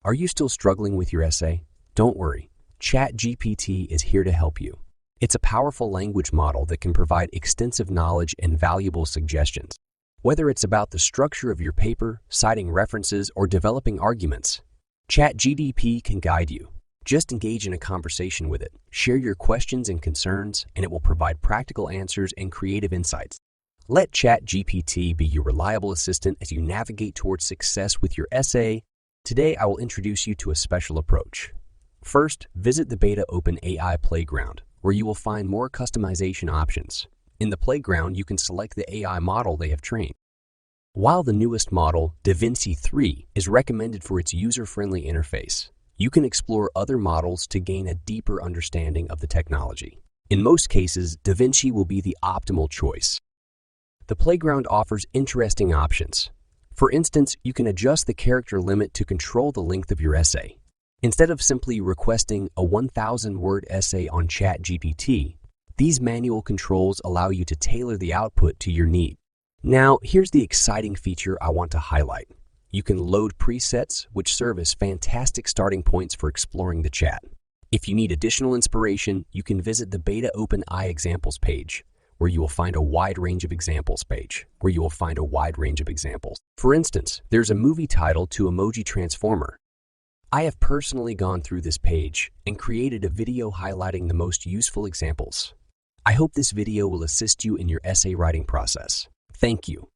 Are you still struggling with your essay? Don't worry. ChatGPT is here to help you. It's a powerful language model that can provide extensive knowledge and valuable suggestions. Whether it's about the structure of your paper, citing references, or developing arguments, ChatGPT can guide you. Just engage in a conversation with it, share your questions and concerns, and it will provide practical answers and creative insights. Let ChatGPT be your reliable assistant as you navigate towards success with your essay. Today, I will introduce you to a special approach. First, visit the Beta Open AI Playground, where you will find more customization options. In the playground, you can select the AI model they have trained. While the newest model, DaVinci 3, is recommended for its user-friendly interface, you can explore other models to gain a deeper understanding of the technology. In most cases, DaVinci will be the optimal choice. The playground offers interesting options. For instance, you can adjust the character limit to control the length of your essay. Instead of simply requesting a 1,000-word essay on ChatGPT, these manual controls allow you to tailor the output to your need. Now, here's the exciting feature I want to highlight. You can load presets, which serve as fantastic starting points for exploring the chat. If you need additional inspiration, you can visit the Beta Open AI Examples page, where you will find a wide range of examples. For instance, there's a movie title to emoji transformer. I have personally gone through this page and created a video highlighting the most useful examples. I hope this video will assist you in your essay writing process. Thank you.